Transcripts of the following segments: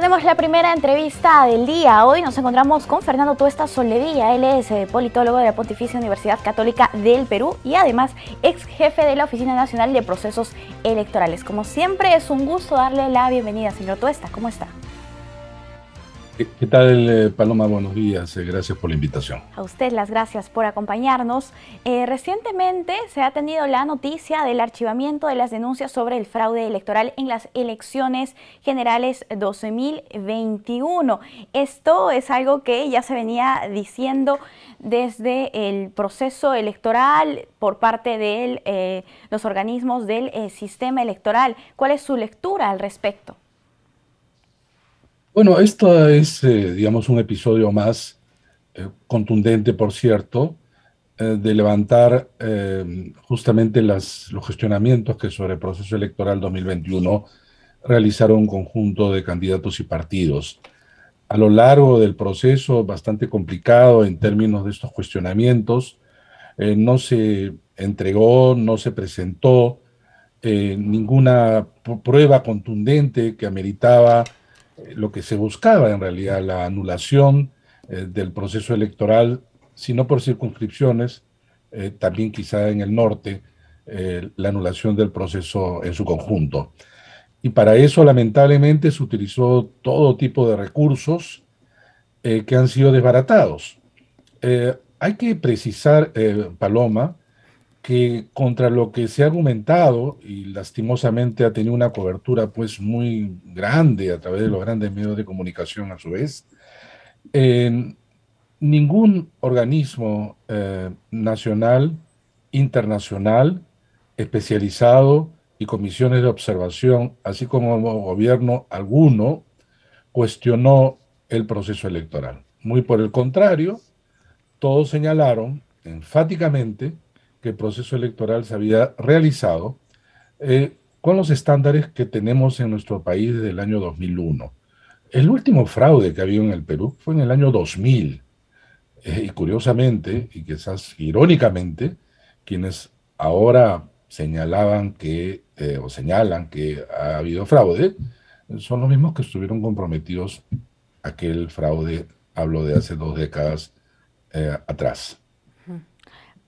Tenemos la primera entrevista del día. Hoy nos encontramos con Fernando Tuesta Soldevilla. Él es politólogo de la Pontificia Universidad Católica del Perú y además ex jefe de la Oficina Nacional de Procesos Electorales. Como siempre, es un gusto darle la bienvenida, señor Tuesta. ¿Cómo está? ¿Qué tal, Paloma? Buenos días. Gracias por la invitación. A usted las gracias por acompañarnos. Recientemente se ha tenido la noticia del archivamiento de las denuncias sobre el fraude electoral en las elecciones generales 2021. Esto es algo que ya se venía diciendo desde el proceso electoral por parte de los organismos del sistema electoral. ¿Cuál es su lectura al respecto? Bueno, esto es, digamos, un episodio más contundente, por cierto, de levantar justamente los gestionamientos que sobre el proceso electoral 2021 realizaron un conjunto de candidatos y partidos. A lo largo del proceso, bastante complicado en términos de estos cuestionamientos, no se entregó, no se presentó ninguna prueba contundente que ameritaba lo que se buscaba en realidad, la anulación del proceso electoral, si no por circunscripciones, también quizá en el norte, la anulación del proceso en su conjunto. Y para eso, lamentablemente, se utilizó todo tipo de recursos que han sido desbaratados. Hay que precisar, Paloma, que contra lo que se ha argumentado y lastimosamente ha tenido una cobertura pues muy grande a través de los grandes medios de comunicación a su vez, en ningún organismo nacional, internacional, especializado y comisiones de observación, así como gobierno alguno, cuestionó el proceso electoral. Muy por el contrario, todos señalaron enfáticamente que el proceso electoral se había realizado con los estándares que tenemos en nuestro país desde el año 2001. El último fraude que había en el Perú fue en el año 2000. Y curiosamente, y quizás irónicamente, quienes ahora señalaban que, o señalan que ha habido fraude, son los mismos que estuvieron comprometidos aquel fraude, hablo de hace 2 décadas atrás.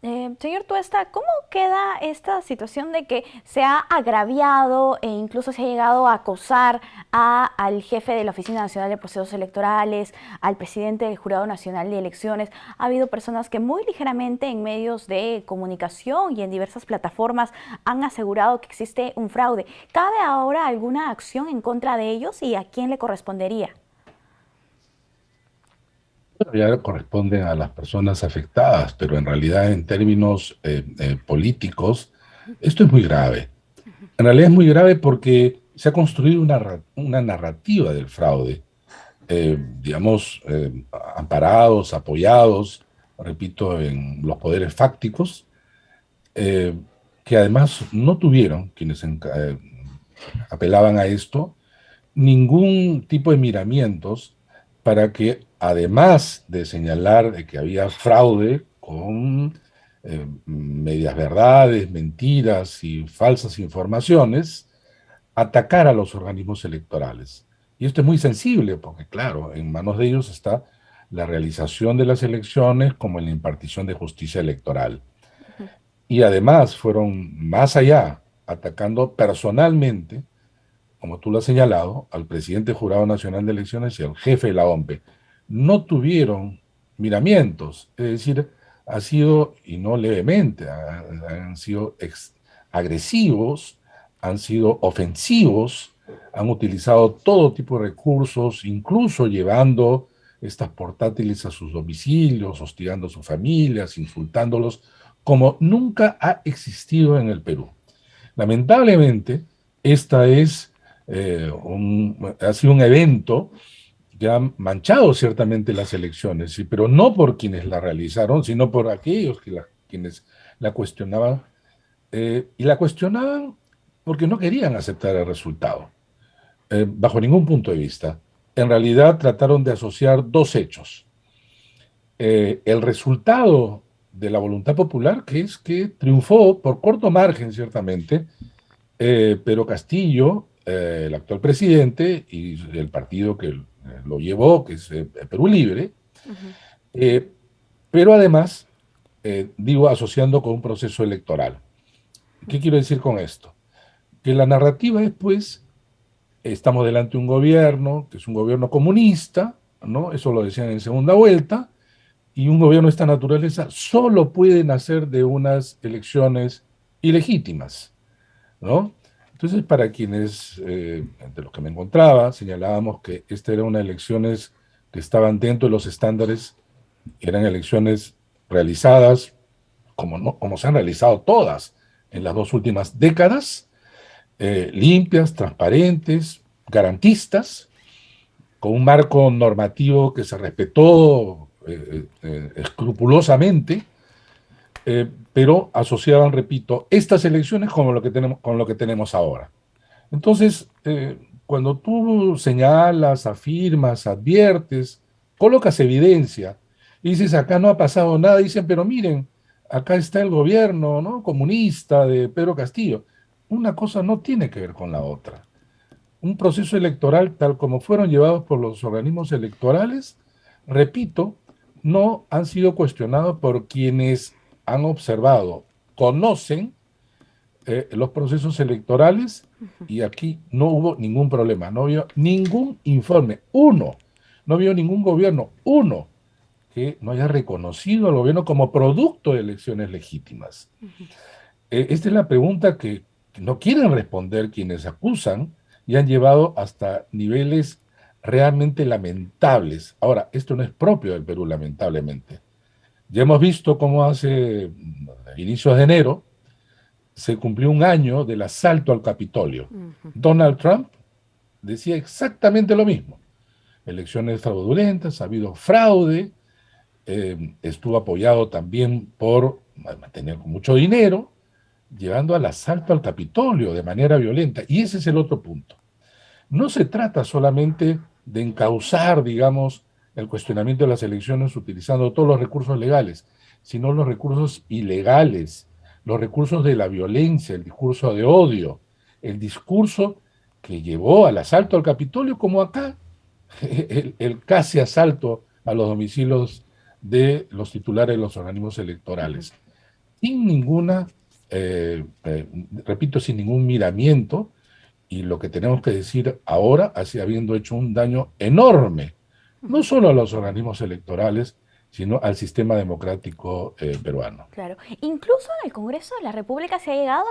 Señor Tuesta, ¿cómo queda esta situación de que se ha agraviado e incluso se ha llegado a acosar al jefe de la Oficina Nacional de Procesos Electorales, al presidente del Jurado Nacional de Elecciones? Ha habido personas que muy ligeramente en medios de comunicación y en diversas plataformas han asegurado que existe un fraude. ¿Cabe ahora alguna acción en contra de ellos y a quién le correspondería? Bueno, ya corresponden a las personas afectadas, pero en realidad en términos políticos, esto es muy grave. En realidad es muy grave porque se ha construido una narrativa del fraude, digamos, amparados, apoyados, repito, en los poderes fácticos, eh, que además no tuvieron, quienes apelaban a esto, ningún tipo de miramientos para que, además de señalar de que había fraude con medias verdades, mentiras y falsas informaciones, atacar a los organismos electorales. Y esto es muy sensible porque, claro, en manos de ellos está la realización de las elecciones como en la impartición de justicia electoral. Y además fueron más allá, atacando personalmente, como tú lo has señalado, al presidente del Jurado Nacional de Elecciones y al jefe de la OMPE. No tuvieron miramientos, es decir, ha sido, y no levemente, han sido agresivos, han sido ofensivos, han utilizado todo tipo de recursos, incluso llevando estas portátiles a sus domicilios, hostigando a sus familias, insultándolos, como nunca ha existido en el Perú. Lamentablemente, esta es ha sido un evento que ha manchado ciertamente las elecciones, ¿sí? Pero no por quienes la realizaron, sino por aquellos quienes la cuestionaban, y la cuestionaban porque no querían aceptar el resultado, bajo ningún punto de vista. En realidad trataron de asociar dos hechos. El resultado de la voluntad popular, que es que triunfó por corto margen, ciertamente, Pedro Castillo, el actual presidente y el partido que lo llevó, que es Perú Libre, Ujú. eh, pero además, digo, asociando con un proceso electoral. ¿Qué quiero decir con esto? Que la narrativa es, pues, estamos delante de un gobierno, que es un gobierno comunista, ¿no? Eso lo decían en segunda vuelta, y un gobierno de esta naturaleza solo puede nacer de unas elecciones ilegítimas, ¿no? Entonces, para quienes, de los que me encontraba, señalábamos que estas eran unas elecciones que estaban dentro de los estándares, eran elecciones realizadas como, no, como se han realizado todas en las dos últimas décadas, limpias, transparentes, garantistas, con un marco normativo que se respetó escrupulosamente, pero asociaban, repito, estas elecciones con lo que tenemos ahora. Entonces, cuando tú señalas, afirmas, adviertes, colocas evidencia, y dices, acá no ha pasado nada, dicen, pero miren, acá está el gobierno, ¿no?, comunista de Pedro Castillo. Una cosa no tiene que ver con la otra. Un proceso electoral tal como fueron llevados por los organismos electorales, repito, no han sido cuestionados por quienes han observado, conocen los procesos electorales y aquí no hubo ningún problema, no había ningún informe, uno, no había ningún gobierno, uno, que no haya reconocido al gobierno como producto de elecciones legítimas. Esta es la pregunta que no quieren responder quienes acusan y han llevado hasta niveles realmente lamentables. Ahora, esto no es propio del Perú, lamentablemente. Ya hemos visto cómo hace inicios de enero se cumplió un año del asalto al Capitolio. Ujú. Donald Trump decía exactamente lo mismo. Elecciones fraudulentas, ha habido fraude, estuvo apoyado también por mantener con mucho dinero, llevando al asalto al Capitolio de manera violenta. Y ese es el otro punto. No se trata solamente de encauzar, digamos, el cuestionamiento de las elecciones utilizando todos los recursos legales, sino los recursos ilegales, los recursos de la violencia, el discurso de odio, el discurso que llevó al asalto al Capitolio, como acá, el casi asalto a los domicilios de los titulares de los organismos Ujú. electorales, sin ninguna, repito, sin ningún miramiento, y lo que tenemos que decir ahora, así habiendo hecho un daño enorme, no Ujú. solo a los organismos electorales, sino al sistema democrático peruano. Claro. Incluso en el Congreso de la República se ha llegado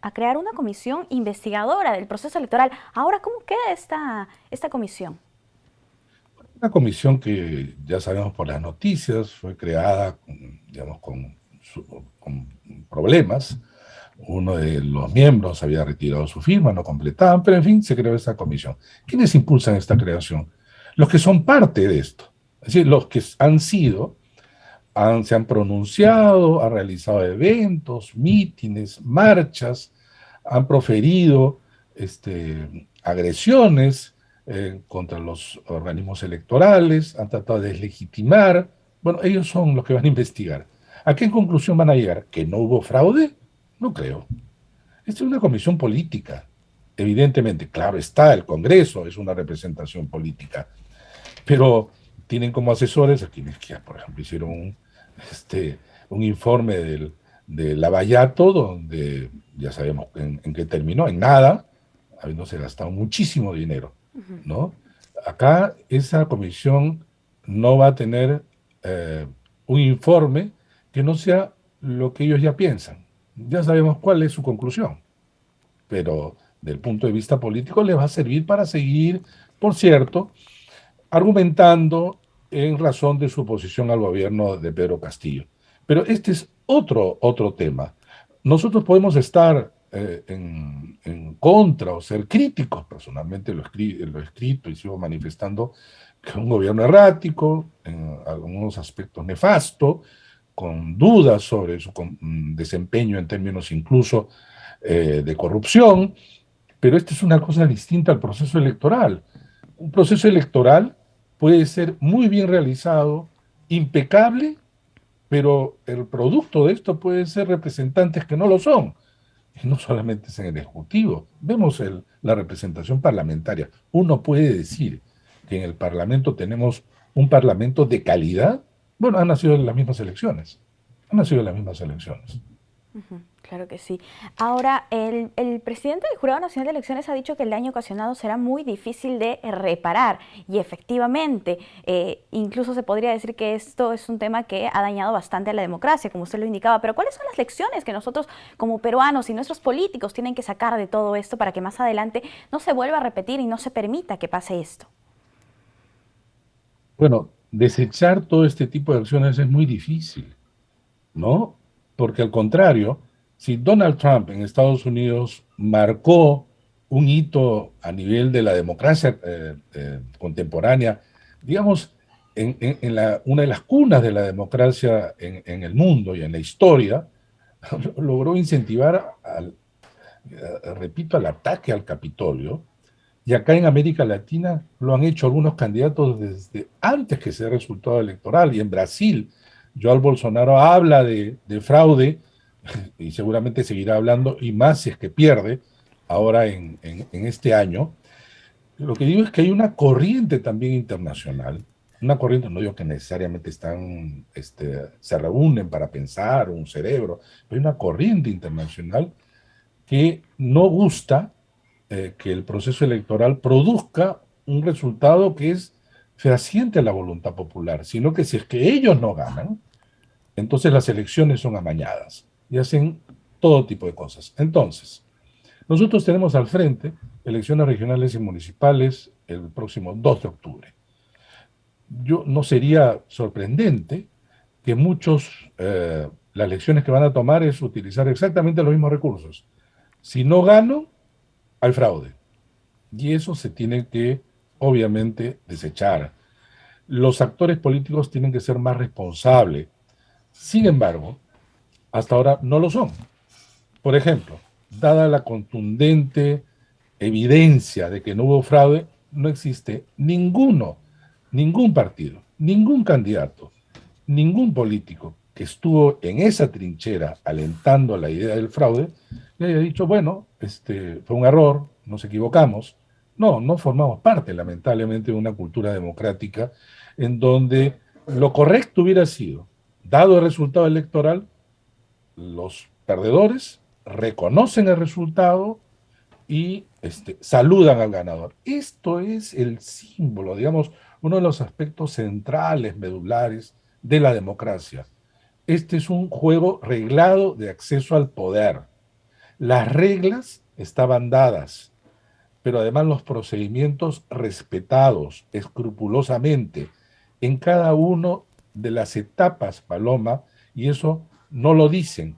a crear una comisión investigadora del proceso electoral. Ahora, ¿cómo queda esta comisión? Una comisión que ya sabemos por las noticias fue creada, digamos, con problemas. Uno de los miembros había retirado su firma, no completaban, pero en fin, se creó esta comisión. ¿Quiénes impulsan esta creación? Los que son parte de esto, es decir, los que han sido, se han pronunciado, han realizado eventos, mítines, marchas, han proferido agresiones contra los organismos electorales, han tratado de deslegitimar. Bueno, ellos son los que van a investigar. ¿A qué conclusión van a llegar? ¿Que no hubo fraude? No creo. Esta es una comisión política, evidentemente. Claro está, el Congreso es una representación política, pero tienen como asesores a quienes, por ejemplo, hicieron un informe del Lavallato, donde ya sabemos en qué terminó, en nada, habiéndose gastado muchísimo dinero, Ujú. ¿no? Acá esa comisión no va a tener eh, un informe que no sea lo que ellos ya piensan. Ya sabemos cuál es su conclusión, pero del punto de vista político les va a servir para seguir, por cierto, argumentando en razón de su oposición al gobierno de Pedro Castillo. Pero este es otro tema. Nosotros podemos estar en contra o ser críticos, personalmente lo he escrito y sigo manifestando que un gobierno errático, en algunos aspectos nefasto, con dudas sobre su desempeño en términos incluso de corrupción, pero esta es una cosa distinta al proceso electoral. Un proceso electoral puede ser muy bien realizado, impecable, pero el producto de esto puede ser representantes que no lo son. Y no solamente es en el Ejecutivo, vemos la representación parlamentaria. Uno puede decir que en el Parlamento tenemos un Parlamento de calidad. Bueno, han nacido en las mismas elecciones. Han nacido en las mismas elecciones. Claro que sí. Ahora, el presidente del Jurado Nacional de Elecciones ha dicho que el daño ocasionado será muy difícil de reparar y efectivamente, incluso se podría decir que esto es un tema que ha dañado bastante a la democracia, como usted lo indicaba, pero ¿cuáles son las lecciones que nosotros como peruanos y nuestros políticos tienen que sacar de todo esto para que más adelante no se vuelva a repetir y no se permita que pase esto? Bueno, desechar todo este tipo de acciones es muy difícil, ¿no? Porque al contrario, si Donald Trump en Estados Unidos marcó un hito a nivel de la democracia contemporánea, digamos, una de las cunas de la democracia en el mundo y en la historia, logró incentivar, repito, al ataque al Capitolio. Y acá en América Latina lo han hecho algunos candidatos desde antes que sea resultado electoral. Y en Brasil, Joao Bolsonaro habla de fraude y seguramente seguirá hablando, y más si es que pierde ahora en este año. Lo que digo es que hay una corriente también internacional, una corriente, no digo que necesariamente se reúnen para pensar un cerebro, pero hay una corriente internacional que no gusta que el proceso electoral produzca un resultado que es fehaciente a la voluntad popular, sino que si es que ellos no ganan, entonces las elecciones son amañadas y hacen todo tipo de cosas. Entonces, nosotros tenemos al frente elecciones regionales y municipales el próximo 2 de octubre. Yo no sería sorprendente que las lecciones que van a tomar es utilizar exactamente los mismos recursos. Si no gano, hay fraude. Y eso se tiene que, obviamente, desechar. Los actores políticos tienen que ser más responsables. Sin embargo, hasta ahora no lo son. Por ejemplo, dada la contundente evidencia de que no hubo fraude, no existe ningún partido, ningún candidato, ningún político que estuvo en esa trinchera alentando la idea del fraude y haya dicho, bueno, fue un error, nos equivocamos. No, no formamos parte, lamentablemente, de una cultura democrática en donde lo correcto hubiera sido, dado el resultado electoral, los perdedores reconocen el resultado y saludan al ganador. Esto es el símbolo, digamos, uno de los aspectos centrales, medulares de la democracia. Este es un juego reglado de acceso al poder. Las reglas estaban dadas, pero además los procedimientos respetados escrupulosamente en cada una de las etapas, Paloma, y eso no lo dicen.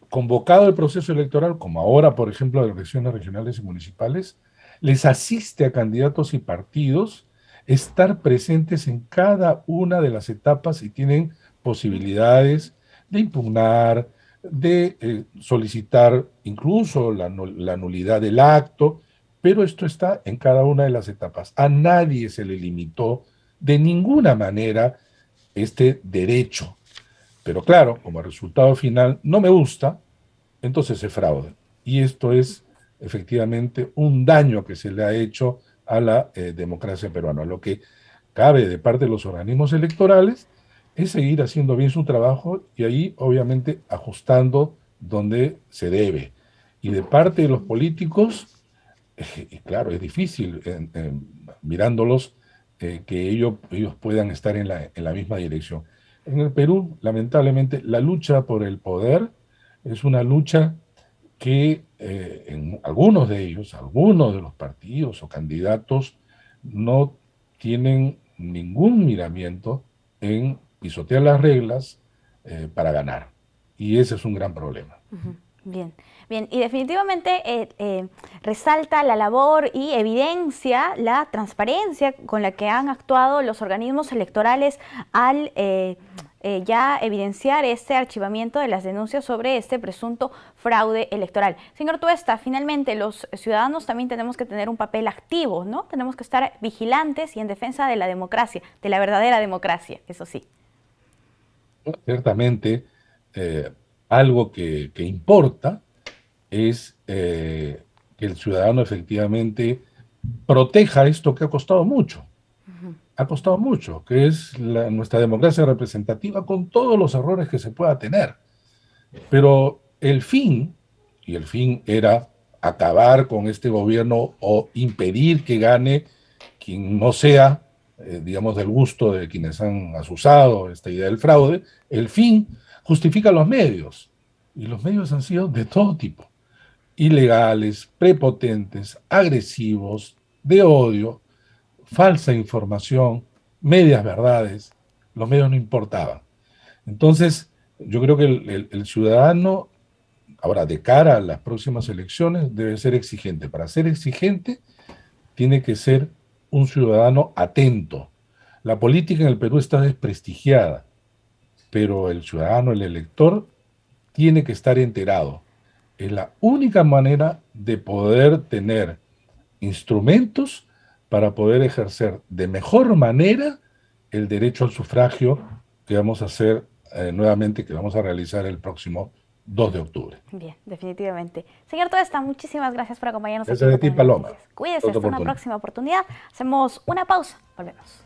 Convocado el proceso electoral, como ahora, por ejemplo, de elecciones regionales y municipales, les asiste a candidatos y partidos estar presentes en cada una de las etapas y tienen posibilidades de impugnar, de solicitar incluso la nulidad del acto, pero esto está en cada una de las etapas. A nadie se le limitó de ninguna manera este derecho. Pero claro, como resultado final no me gusta, entonces se fraude. Y esto es efectivamente un daño que se le ha hecho a la democracia peruana. Lo que cabe de parte de los organismos electorales es seguir haciendo bien su trabajo y ahí obviamente ajustando donde se debe. Y de parte de los políticos, y claro, es difícil mirándolos que ellos puedan estar en la misma dirección. En el Perú, lamentablemente, la lucha por el poder es una lucha que en algunos de ellos, algunos de los partidos o candidatos, no tienen ningún miramiento en pisotear las reglas para ganar. Y ese es un gran problema. Bien, bien, y definitivamente resalta la labor y evidencia la transparencia con la que han actuado los organismos electorales al ya evidenciar este archivamiento de las denuncias sobre este presunto fraude electoral. Señor Tuesta, finalmente los ciudadanos también tenemos que tener un papel activo, ¿no? Tenemos que estar vigilantes y en defensa de la democracia, de la verdadera democracia, eso sí. Ciertamente, algo que importa es que el ciudadano efectivamente proteja esto que ha costado mucho. Ha costado mucho, que es nuestra democracia representativa con todos los errores que se pueda tener. Pero el fin, y el fin era acabar con este gobierno o impedir que gane quien no sea, digamos, del gusto de quienes han asusado esta idea del fraude, el fin justifica los medios. Y los medios han sido de todo tipo, ilegales, prepotentes, agresivos, de odio, falsa información, medias verdades. Los medios no importaban. Entonces, yo creo que el ciudadano, ahora de cara a las próximas elecciones, debe ser exigente. Para ser exigente, tiene que ser un ciudadano atento. La política en el Perú está desprestigiada, pero el ciudadano, el elector, tiene que estar enterado. Es la única manera de poder tener instrumentos para poder ejercer de mejor manera el derecho al sufragio que vamos a hacer nuevamente, que vamos a realizar el próximo 2 de octubre. Bien, definitivamente. Señor Tuesta, muchísimas gracias por acompañarnos Gracias aquí a ti, en Paloma. Noticias. Cuídese, hasta una próxima oportunidad. Hacemos una pausa. Volvemos.